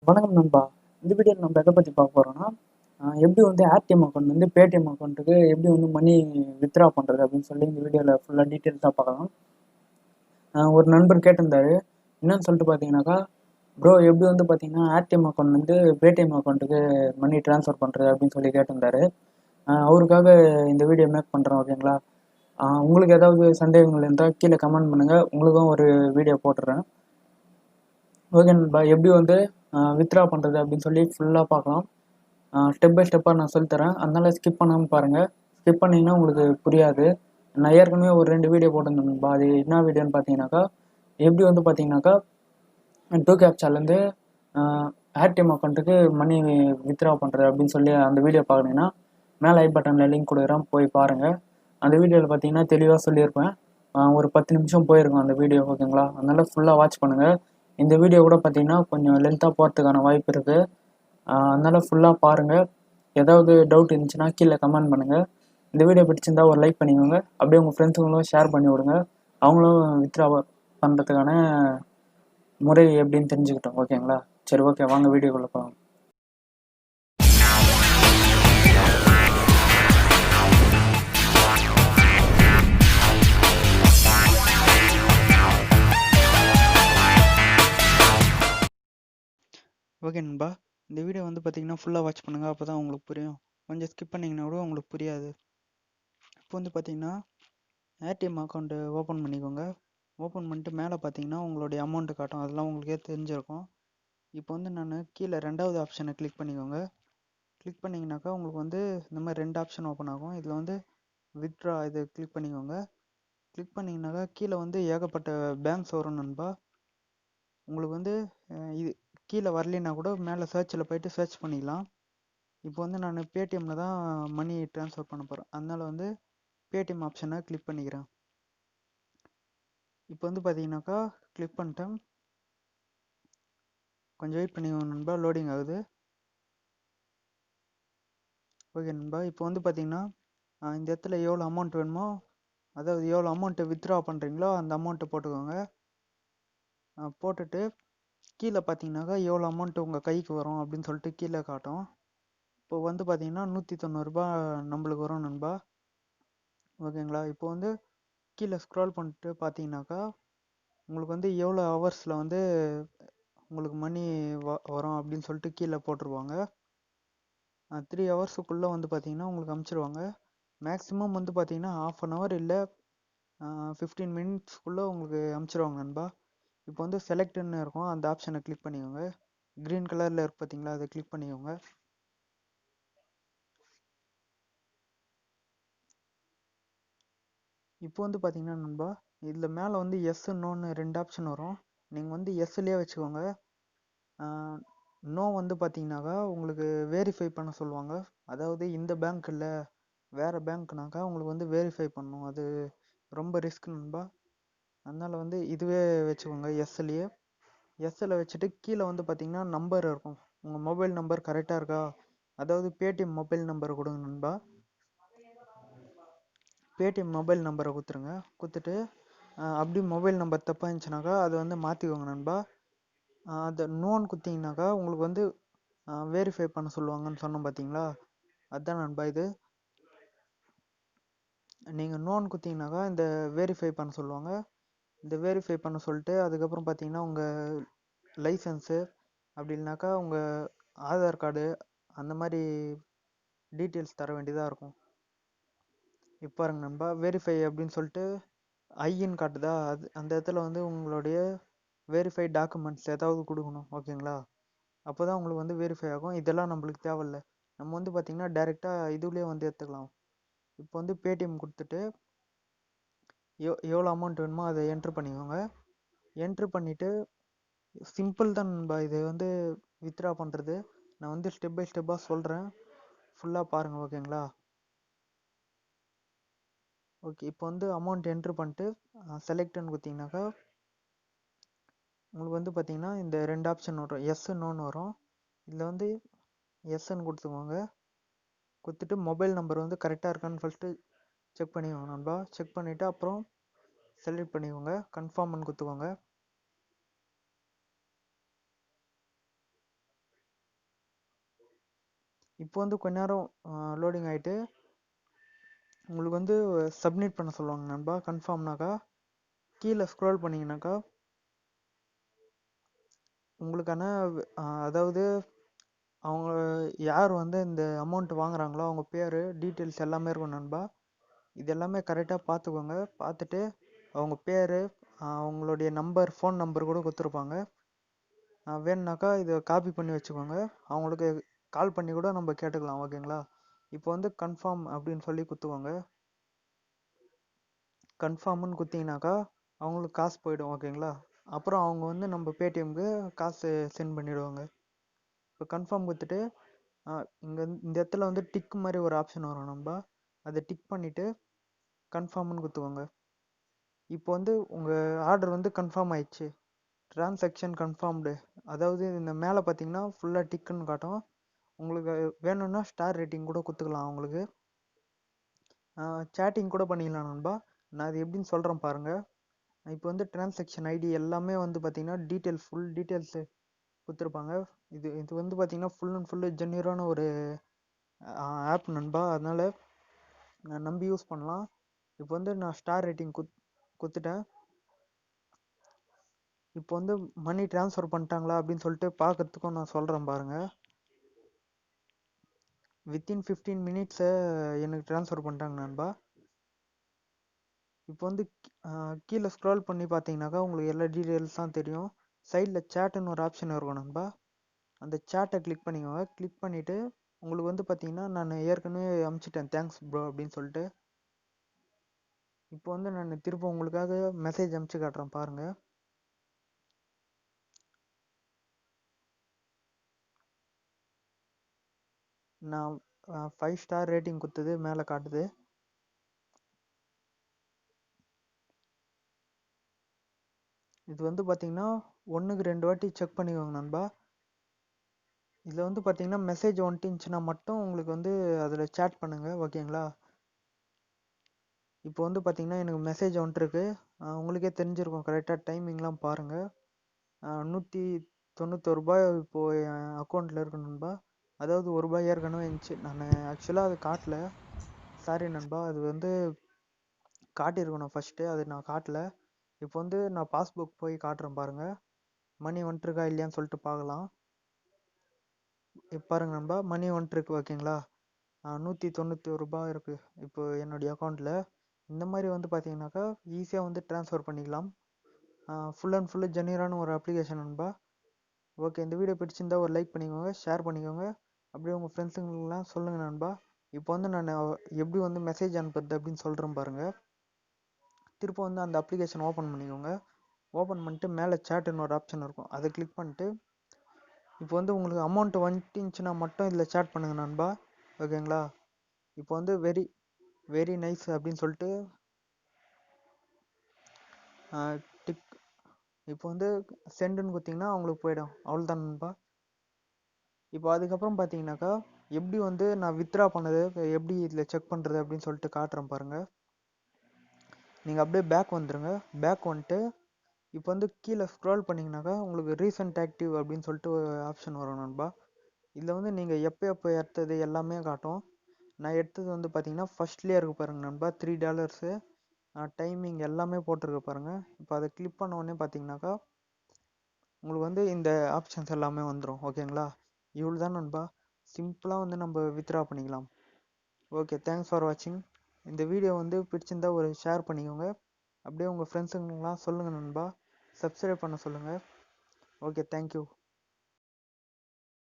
வணக்கம் நண்பா. இந்த வீடியோவில் நம்ம எதை பற்றி பார்க்க போகிறோம்னா, எப்படி வந்து ஏர்டிஎம் அக்கௌண்ட் வந்து பேடிஎம் அக்கௌண்ட்டுக்கு எப்படி வந்து மணி வித்ட்ரா பண்ணுறது அப்படின்னு சொல்லி இந்த வீடியோவில் ஃபுல்லாக டீட்டெயில்ஸாக பார்க்கலாம். ஒரு நண்பர் கேட்டிருந்தாரு, என்னன்னு சொல்லிட்டு பார்த்தீங்கன்னாக்கா, ப்ரோ எப்படி வந்து பார்த்தீங்கன்னா ஏர்டிஎம் அக்கௌண்ட் வந்து பேடிஎம் அக்கௌண்ட்டுக்கு மணி ட்ரான்ஸ்ஃபர் பண்ணுறது அப்படின்னு சொல்லி கேட்டிருந்தாரு. அவருக்காக இந்த வீடியோ மேக் பண்ணுறோம், ஓகேங்களா? உங்களுக்கு ஏதாவது சந்தேகங்கள் இருந்தால் கீழே கமெண்ட் பண்ணுங்கள், உங்களுக்கும் ஒரு வீடியோ போட்டுடுறேன். ஓகே நண்பா, எப்படி வந்து வித்ட்ரா பண்ணுறது அப்படின்னு சொல்லி ஃபுல்லாக பார்க்கலாம். ஸ்டெப் பை ஸ்டெப்பாக நான் சொல்லித்தரேன், அதனால் ஸ்கிப் பண்ணாமல் பாருங்கள். ஸ்கிப் பண்ணிங்கன்னா உங்களுக்கு புரியாது. நான் ஏற்கனவே ஒரு 2 வீடியோ போட்டிருந்தேன் நண்பா. அது என்ன வீடியோன்னு பார்த்தீங்கன்னாக்கா, எப்படி வந்து பார்த்தீங்கன்னாக்கா 2 கேப்சாலேருந்து ஏர்டிஎம் அக்கௌண்ட்டுக்கு மணி வித்ட்ரா பண்ணுறது அப்படின்னு சொல்லி அந்த வீடியோ பார்க்குறீங்கன்னா மேலே ஐ பட்டனில் லிங்க் கொடுக்குறேன், போய் பாருங்கள். அந்த வீடியோவில் பார்த்தீங்கன்னா தெளிவாக சொல்லியிருப்பேன். ஒரு 10 நிமிஷம் போயிருக்கும் அந்த வீடியோ, ஓகேங்களா? அதனால் ஃபுல்லாக வாட்ச் பண்ணுங்கள். இந்த வீடியோ கூட பார்த்தீங்கன்னா கொஞ்சம் லென்த்தாக போகிறதுக்கான வாய்ப்பு இருக்குது. அதனால் ஃபுல்லாக பாருங்கள். ஏதாவது டவுட் இருந்துச்சுன்னா கீழே கமெண்ட் பண்ணுங்கள். இந்த வீடியோ பிடிச்சிருந்தா ஒரு லைக் பண்ணிக்கோங்க. அப்படியே உங்கள் ஃப்ரெண்ட்ஸுங்களும் ஷேர் பண்ணி விடுங்க. அவங்களும் வித்ட்ரா பண்ணுறதுக்கான முறை எப்படின்னு தெரிஞ்சுக்கிட்டோம், ஓகேங்களா? சரி, ஓகே, வாங்க வீடியோக்குள்ளே போகலாம். ஓகே நண்பா, இந்த வீடியோ வந்து பார்த்தீங்கன்னா ஃபுல்லாக வாட்ச் பண்ணுங்கள், அப்போ தான் உங்களுக்கு புரியும். கொஞ்சம் ஸ்கிப் பண்ணிங்கன்னா கூட உங்களுக்கு புரியாது. இப்போ வந்து பார்த்தீங்கன்னா ஏடிஎம் அக்கௌண்ட்டு ஓப்பன் பண்ணிக்கோங்க. ஓப்பன் பண்ணிட்டு மேலே பார்த்தீங்கன்னா உங்களுடைய அமௌண்ட்டு காட்டும், அதெல்லாம் உங்களுக்கே தெரிஞ்சிருக்கும். இப்போ வந்து நான் கீழே 2வது ஆப்ஷனை கிளிக் பண்ணிக்கோங்க. கிளிக் பண்ணிங்கனாக்கா உங்களுக்கு வந்து இந்த மாதிரி 2 ஆப்ஷன் ஓப்பன் ஆகும். இதில் வந்து வித்ட்ரா இது கிளிக் பண்ணிக்கோங்க. கிளிக் பண்ணிங்கனாக்கா கீழே வந்து ஏகப்பட்ட பேங்க்ஸ் வரும் நண்பா. உங்களுக்கு வந்து இது கீழே வரலைன்னா கூட மேலே சர்ச்சில் போய்ட்டு சர்ச் பண்ணிக்கலாம். இப்போ வந்து நான் பேடிஎம்மில் தான் மணி ட்ரான்ஸ்ஃபர் பண்ண போகிறேன், அதனால் வந்து பேடிஎம் ஆப்ஷனை கிளிக் பண்ணிக்கிறேன். இப்போ வந்து பார்த்தீங்கன்னாக்கா கிளிக் பண்ணிட்டேன். கொஞ்சம் வெயிட் பண்ணிக்கோங்க நண்பா, லோடிங் ஆகுது. ஓகே நண்பா, இப்போ வந்து பார்த்தீங்கன்னா இந்த இடத்துல எவ்வளோ அமௌண்ட் வேணுமோ, அதாவது எவ்வளோ அமௌண்ட்டு வித்ட்ரா பண்ணுறீங்களோ அந்த அமௌண்ட்டை போட்டுக்கோங்க. போட்டுட்டு கீழே பார்த்தீங்கன்னாக்கா எவ்வளோ அமௌண்ட்டு உங்கள் கைக்கு வரும் அப்படின்னு சொல்லிட்டு கீழே காட்டும். இப்போ வந்து பார்த்தீங்கன்னா 190 நம்மளுக்கு வரும் நண்பா, ஓகேங்களா? இப்போ வந்து கீழே ஸ்க்ரால் பண்ணிட்டு பார்த்தீங்கன்னாக்கா உங்களுக்கு வந்து எவ்வளோ ஹவர்ஸில் வந்து உங்களுக்கு மணி வரும் அப்படின்னு சொல்லிட்டு கீழே போட்டுருவாங்க. 3 ஹவர்ஸுக்குள்ளே வந்து பார்த்தீங்கன்னா உங்களுக்கு அமுச்சிடுவாங்க. மேக்ஸிமம் வந்து பார்த்தீங்கன்னா 1/2 hour இல்லை 15 minutesக்குள்ளே உங்களுக்கு அமுச்சிடுவாங்க நண்பா. இப்போ வந்து செலக்ட்னு இருக்கும், அந்த ஆப்ஷனை கிளிக் பண்ணிக்கோங்க. க்ரீன் கலரில் இருக்கு பார்த்தீங்களா, அதை கிளிக் பண்ணிக்கோங்க. இப்போ வந்து பார்த்தீங்கன்னா நண்பா, இதில் மேலே வந்து எஸ் நோன்னு 2 ஆப்ஷன் வரும். நீங்கள் வந்து எஸ்லேயே வச்சுக்கோங்க. நோ வந்து பார்த்தீங்கன்னாக்கா உங்களுக்கு வெரிஃபை பண்ண சொல்லுவாங்க. அதாவது இந்த பேங்க் இல்லை வேறு பேங்க்னாக்கா உங்களுக்கு வந்து வெரிஃபை பண்ணணும், அது ரொம்ப ரிஸ்க் நண்பா. அதனால் வந்து இதுவே வச்சுக்கோங்க எஸ்லேயே. எஸ்ஸில் வச்சுட்டு கீழே வந்து பார்த்தீங்கன்னா நம்பர் இருக்கும், உங்கள் மொபைல் நம்பர் கரெக்டாக இருக்கா, அதாவது பேடிஎம் மொபைல் நம்பர் கொடுங்க நண்பா. பேடிஎம் மொபைல் நம்பரை கொடுத்துருங்க. கொடுத்துட்டு அப்படி மொபைல் நம்பர் தப்பாக இருந்துச்சுனாக்கா அதை வந்து மாற்றிக்கோங்க நண்பா. அதை நோன்னு கொடுத்தீங்கன்னாக்கா உங்களுக்கு வந்து வெரிஃபை பண்ண சொல்லுவாங்கன்னு சொன்னோம் பார்த்தீங்களா, அதுதான் நண்பா இது. நீங்கள் நோன்னு கொடுத்தீங்கன்னாக்கா இந்த வெரிஃபை பண்ண சொல்லுவாங்க. இந்த வெரிஃபை பண்ண சொல்லிட்டு அதுக்கப்புறம் பார்த்தீங்கன்னா உங்கள் லைசன்ஸு அப்படி இல்லைனாக்கா உங்கள் ஆதார் கார்டு அந்த மாதிரி டீட்டெயில்ஸ் தர வேண்டியதாக இருக்கும். இப்போ பாருங்க நண்பா, வெரிஃபை அப்படின்னு சொல்லிட்டு ஐன்னு காட்டுதா, அது அந்த இடத்துல வந்து உங்களுடைய வெரிஃபை டாக்குமெண்ட்ஸ் ஏதாவது கொடுக்கணும், ஓகேங்களா? அப்போ தான் உங்களுக்கு வந்து வெரிஃபை ஆகும். இதெல்லாம் நம்மளுக்கு தேவையில்லை, நம்ம வந்து பார்த்திங்கன்னா டைரெக்டாக இதுலேயே வந்து எடுத்துக்கலாம். இப்போ வந்து பேடிஎம் கொடுத்துட்டு எவ்வளோ அமௌண்ட் வேணுமோ அதை என்ட்ரு பண்ணிக்கோங்க. என்ட்ரு பண்ணிவிட்டு சிம்பிள் தான் நண்பா இது வந்து வித்ட்ரா பண்ணுறது. நான் வந்து ஸ்டெப் பை ஸ்டெப்பாக சொல்கிறேன், ஃபுல்லாக பாருங்கள், ஓகேங்களா? ஓகே, இப்போ வந்து அமௌண்ட் என்ட்ரு பண்ணிட்டு செலக்ட்னு கொடுத்தீங்கன்னாக்கா உங்களுக்கு வந்து பார்த்தீங்கன்னா இந்த 2 ஆப்ஷன் வரும், எஸ் நோன்னு வரும். இதில் வந்து எஸ்ன்னு கொடுத்துக்கோங்க. கொடுத்துட்டு மொபைல் நம்பர் வந்து கரெக்டாக இருக்கான்னு ஃபஸ்ட்டு செக் பண்ணிக்கோங்க நண்பா. செக் பண்ணிவிட்டு அப்புறம் செலக்ட் பண்ணிக்கோங்க, கன்ஃபார்ம்னு கொடுத்துக்கோங்க. இப்போ வந்து கொஞ்ச நேரம் லோடிங் ஆகிட்டு உங்களுக்கு வந்து சப்மிட் பண்ண சொல்லுவாங்க நண்பா. கன்ஃபார்ம்னாக்கா கீழே ஸ்க்ரோல் பண்ணிங்கனாக்கா உங்களுக்கான அதாவது அவங்க யார் வந்து இந்த அமௌண்ட் வாங்குறாங்களோ அவங்க பேர் டீட்டெயில்ஸ் எல்லாமே இருக்கும் நண்பா. இது எல்லாமே கரெக்டாக பார்த்துக்கோங்க. பார்த்துட்டு அவங்க பேர், அவங்களுடைய நம்பர், ஃபோன் நம்பர் கூட கொடுத்துருப்பாங்க. வேணும்னாக்கா இதை காப்பி பண்ணி வச்சுக்கோங்க. அவங்களுக்கு கால் பண்ணி கூட நம்ம கேட்டுக்கலாம், ஓகேங்களா. இப்போ வந்து கன்ஃபார்ம் அப்படின்னு சொல்லி குத்துவாங்க. கன்ஃபார்ம்னு குத்திங்கனாக்கா அவங்களுக்கு காசு போயிடும், ஓகேங்களா. அப்புறம் அவங்க வந்து நம்ம பேடிஎம்க்கு காசு சென்ட் பண்ணிவிடுவாங்க. இப்போ கன்ஃபார்ம் கொடுத்துட்டு இங்கே இந்த இடத்துல வந்து டிக் மாதிரி ஒரு ஆப்ஷன் வரும் நண்பா. அதை டிக் பண்ணிவிட்டு கன்ஃபார்ம்னு குத்துவாங்க. இப்போ வந்து உங்கள் ஆர்டர் வந்து கன்ஃபார்ம் ஆயிடுச்சு, டிரான்சாக்ஷன் கன்ஃபார்ம்டு. அதாவது இந்த மேலே பார்த்தீங்கன்னா ஃபுல்லாக டிக்குன்னு காட்டும். உங்களுக்கு வேணும்னா ஸ்டார் ரேட்டிங் கூட கொடுத்துக்கலாம். அவங்களுக்கு சேட்டிங் கூட பண்ணிக்கலாம் நண்பா. நான் அது எப்படின்னு சொல்கிறேன் பாருங்கள். இப்போ வந்து டிரான்சாக்ஷன் ஐடி எல்லாமே வந்து பார்த்தீங்கன்னா ஃபுல் டீட்டெயில்ஸு கொடுத்துருப்பாங்க. இது இது வந்து பார்த்தீங்கன்னா ஃபுல் அண்ட் ஃபுல்லு ஜென்யூரான ஒரு ஆப் நண்பா. அதனால் நான் நம்பி யூஸ் பண்ணலாம். இப்போ வந்து நான் ஸ்டார் ரேட்டிங் கொடுத்துட்டேன். இப்போ வந்து மணி ட்ரான்ஸ்ஃபர் பண்ணிட்டாங்களா அப்படின்னு சொல்லிட்டு பார்க்கறதுக்கும் நான் சொல்கிறேன் பாருங்கள். வித்தின் 15 மினிட்ஸை எனக்கு ட்ரான்ஸ்ஃபர் பண்ணிட்டாங்க நண்பா. இப்போ வந்து கீழே ஸ்க்ரோல் பண்ணி பார்த்தீங்கன்னாக்கா உங்களுக்கு எல்லா டீட்டெயில்ஸும் தெரியும். சைடில் சேட்டுன்னு ஒரு ஆப்ஷன் இருக்கும் நண்பா. அந்த சேட்டை கிளிக் பண்ணிக்கோங்க. கிளிக் பண்ணிவிட்டு உங்களுக்கு வந்து பார்த்தீங்கன்னா நான் ஏற்கனவே அமுச்சிட்டேன் தேங்க்ஸ் ப்ரோ அப்படின்னு சொல்லிட்டு. இப்போ வந்து நான் திரும்ப உங்களுக்காக மெசேஜ் அமுச்சு காட்டுறேன் பாருங்கள். நான் 5 ஸ்டார் ரேட்டிங் கொடுத்தது மேலே காட்டுது. இது வந்து பார்த்தீங்கன்னா 1க்கு 2 வாட்டி செக் பண்ணிக்கோங்க நண்பா. இதில் வந்து பார்த்தீங்கன்னா மெசேஜ் வந்துட்டுச்சுன்னா மட்டும் உங்களுக்கு வந்து அதில் சேட் பண்ணுங்கள், ஓகேங்களா. இப்போ வந்து பார்த்தீங்கன்னா எனக்கு மெசேஜ் வந்துட்டுருக்கு. உங்களுக்கே தெரிஞ்சிருக்கும், கரெக்டாக டைமிங்லாம் பாருங்கள். 191 ரூபாய் இப்போது என் அக்கௌண்ட்டில் இருக்கு நண்பா. அதாவது ₹1 ஏற்கனவே இருந்துச்சு. நான் ஆக்சுவலாக அது காட்டல, சாரி நண்பா. அது வந்து காட்டியிருக்கணும் ஃபஸ்ட்டு, அது நான் காட்டல. இப்போ வந்து நான் பாஸ்புக் போய் காட்டுறேன் பாருங்கள். மணி வந்துட்டுருக்கா இல்லையான்னு சொல்லிட்டு பார்க்கலாம். இப்போ பாருங்க நண்பா, மணி வந்துட்டுருக்கு, ஓகேங்களா. 191 ரூபாய் இருக்குது இப்போ என்னுடைய அக்கௌண்ட்டில். இந்த மாதிரி வந்து பார்த்தீங்கன்னாக்கா ஈஸியாக வந்து ட்ரான்ஸ்ஃபர் பண்ணிக்கலாம். ஃபுல் அண்ட் ஃபுல்லு ஜென்யூரான ஒரு அப்ளிகேஷன் நண்பா. ஓகே, இந்த வீடியோ பிடிச்சிருந்தா ஒரு லைக் பண்ணிக்கோங்க, ஷேர் பண்ணிக்கோங்க. அப்படியே உங்கள் ஃப்ரெண்ட்ஸுங்களுக்குலாம் சொல்லுங்கள் நண்பா. இப்போ வந்து நான் எப்படி வந்து மெசேஜ் அனுப்புறது அப்படின்னு சொல்கிறேன் பாருங்கள். திரும்ப வந்து அந்த அப்ளிகேஷன் ஓப்பன் பண்ணிக்கோங்க. ஓப்பன் பண்ணிட்டு மேலே சேட்டுன்னு ஒரு ஆப்ஷன் இருக்கும், அதை கிளிக் பண்ணிட்டு இப்போ வந்து உங்களுக்கு அமௌண்ட் வந்துட்டுச்சுன்னா மட்டும் இதில் சேட் பண்ணுங்கள் நண்பா, ஓகேங்களா. இப்போ வந்து வெரி வெரி நைஸ் அப்படின்னு சொல்லிட்டு டிக் இப்போ வந்து சென்டுன்னு கொடுத்தீங்கன்னா அவங்களுக்கு போயிடும், அவ்வளோதான் நண்பா. இப்போ அதுக்கப்புறம் பார்த்தீங்கன்னாக்கா எப்படி வந்து நான் வித்ட்ரா பண்ணது எப்படி இதில் செக் பண்ணுறது அப்படின்னு சொல்லிட்டு காட்டுறேன் பாருங்கள். நீங்கள் அப்படியே பேக் வந்துடுங்க. பேக் வந்துட்டு இப்போ வந்து கீழே ஸ்க்ரோல் பண்ணிங்கனாக்கா உங்களுக்கு ரீசன்ட் ஆக்டிவ் அப்படின்னு சொல்லிட்டு ஒரு ஆப்ஷன் வரும் நண்பா. இதில் வந்து நீங்கள் எப்போ எடுத்தது எல்லாமே காட்டும். நான் எடுத்தது வந்து பார்த்தீங்கன்னா ஃபஸ்ட்லேயே இருக்குது பாருங்கள் நண்பா, $3. டைமிங் எல்லாமே போட்டிருக்கு பாருங்கள். இப்போ அதை கிளிக் பண்ண உடனே பார்த்தீங்கன்னாக்கா உங்களுக்கு வந்து இந்த ஆப்ஷன்ஸ் எல்லாமே வந்துடும், ஓகேங்களா. இவ்வளோ தான் நண்பா, சிம்பிளாக வந்து நம்ம வித்ட்ரா பண்ணிக்கலாம். ஓகே, தேங்க்ஸ் ஃபார் வாட்சிங். இந்த வீடியோ வந்து பிடிச்சிருந்தா ஒரு ஷேர் பண்ணிக்கோங்க. அப்படியே உங்கள் ஃப்ரெண்ட்ஸுங்களாம் சொல்லுங்கள் நண்பா, சப்ஸ்கிரைப் பண்ண சொல்லுங்கள். Okay, thank you.